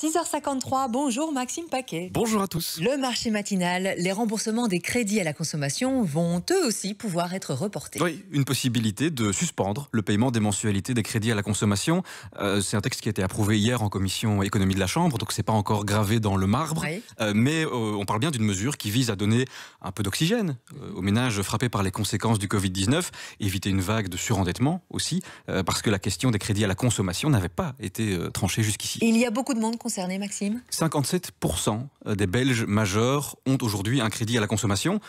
6h53, bonjour Maxime Paquet. Bonjour à tous. Le marché matinal, les remboursements des crédits à la consommation vont eux aussi pouvoir être reportés. Oui, une possibilité de suspendre le paiement des mensualités des crédits à la consommation. C'est un texte qui a été approuvé hier en commission économie de la Chambre, donc c'est pas encore gravé dans le marbre. Oui. Mais on parle bien d'une mesure qui vise à donner un peu d'oxygène aux ménages frappés par les conséquences du Covid-19, éviter une vague de surendettement aussi, parce que la question des crédits à la consommation n'avait pas été tranchée jusqu'ici. Il y a beaucoup de monde concerné, Maxime. 57% des Belges majeurs ont aujourd'hui un crédit à la consommation.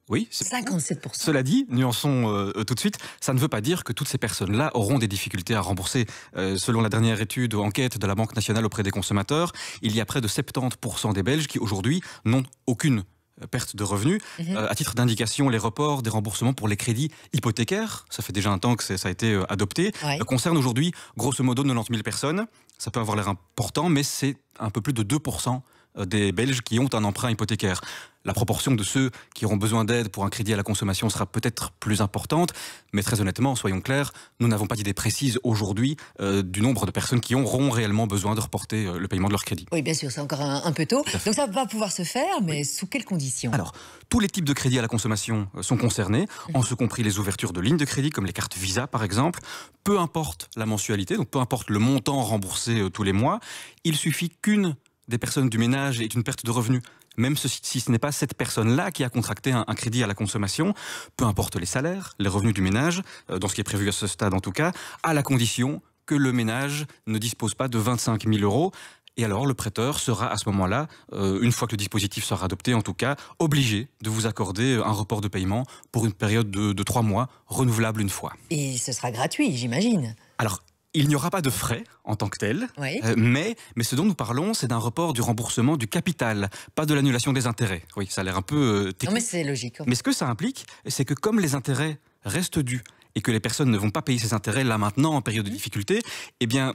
Oui, 57%. Cela dit, nuançons tout de suite, ça ne veut pas dire que toutes ces personnes-là auront des difficultés à rembourser. Selon la dernière étude ou enquête de la Banque nationale auprès des consommateurs, il y a près de 70% des Belges qui aujourd'hui n'ont aucune perte de revenus. À titre d'indication, les reports des remboursements pour les crédits hypothécaires, ça fait déjà un temps que ça a été adopté, concernent aujourd'hui grosso modo 90 000 personnes. Ça peut avoir l'air important, mais c'est un peu plus de 2% des Belges qui ont un emprunt hypothécaire. La proportion de ceux qui auront besoin d'aide pour un crédit à la consommation sera peut-être plus importante, mais très honnêtement, soyons clairs, nous n'avons pas d'idée précise aujourd'hui du nombre de personnes qui auront réellement besoin de reporter le paiement de leur crédit. Oui, bien sûr, c'est encore un peu tôt. Donc ça va pouvoir se faire, mais sous quelles conditions? Alors, tous les types de crédits à la consommation sont concernés, en ce compris les ouvertures de lignes de crédit, comme les cartes Visa par exemple. Peu importe la mensualité, donc peu importe le montant remboursé tous les mois, il suffit qu'une des personnes du ménage ait une perte de revenus. Même si ce n'est pas cette personne-là qui a contracté un crédit à la consommation, peu importe les salaires, les revenus du ménage, dans ce qui est prévu à ce stade en tout cas, à la condition que le ménage ne dispose pas de 25 000 €. Et alors le prêteur sera à ce moment-là, une fois que le dispositif sera adopté en tout cas, obligé de vous accorder un report de paiement pour une période de 3 mois, renouvelable une fois. Et ce sera gratuit, j'imagine. Alors, il n'y aura pas de frais en tant que tel, mais ce dont nous parlons, c'est d'un report du remboursement du capital, pas de l'annulation des intérêts. Oui, ça a l'air un peu technique. Non mais c'est logique. Mais ce que ça implique, c'est que comme les intérêts restent dus et que les personnes ne vont pas payer ces intérêts là maintenant en période de difficulté, eh bien,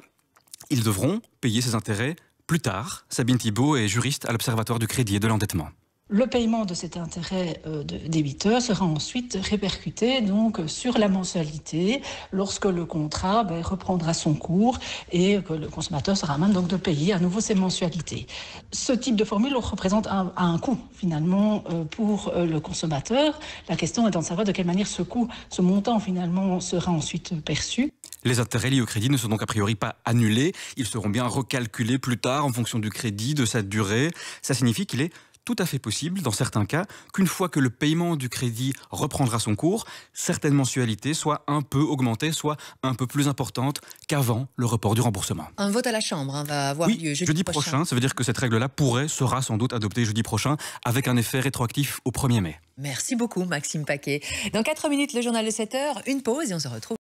ils devront payer ces intérêts plus tard. Sabine Thibault est juriste à l'Observatoire du crédit et de l'endettement. Le paiement de cet intérêt de débiteur sera ensuite répercuté donc sur la mensualité lorsque le contrat reprendra son cours et que le consommateur sera même donc de payer à nouveau ses mensualités. Ce type de formule représente un coût finalement pour le consommateur. La question étant de savoir de quelle manière ce montant finalement sera ensuite perçu. Les intérêts liés au crédit ne sont donc a priori pas annulés. Ils seront bien recalculés plus tard en fonction du crédit, de sa durée. Ça signifie qu'il est tout à fait possible, dans certains cas, qu'une fois que le paiement du crédit reprendra son cours, certaines mensualités soient un peu augmentées, soit un peu plus importantes qu'avant le report du remboursement. Un vote à la Chambre va avoir lieu jeudi prochain. Ça veut dire que cette règle-là sera sans doute adoptée jeudi prochain, avec un effet rétroactif au 1er mai. Merci beaucoup Maxime Paquet. Dans 4 minutes, le journal de 7h, une pause et on se retrouve.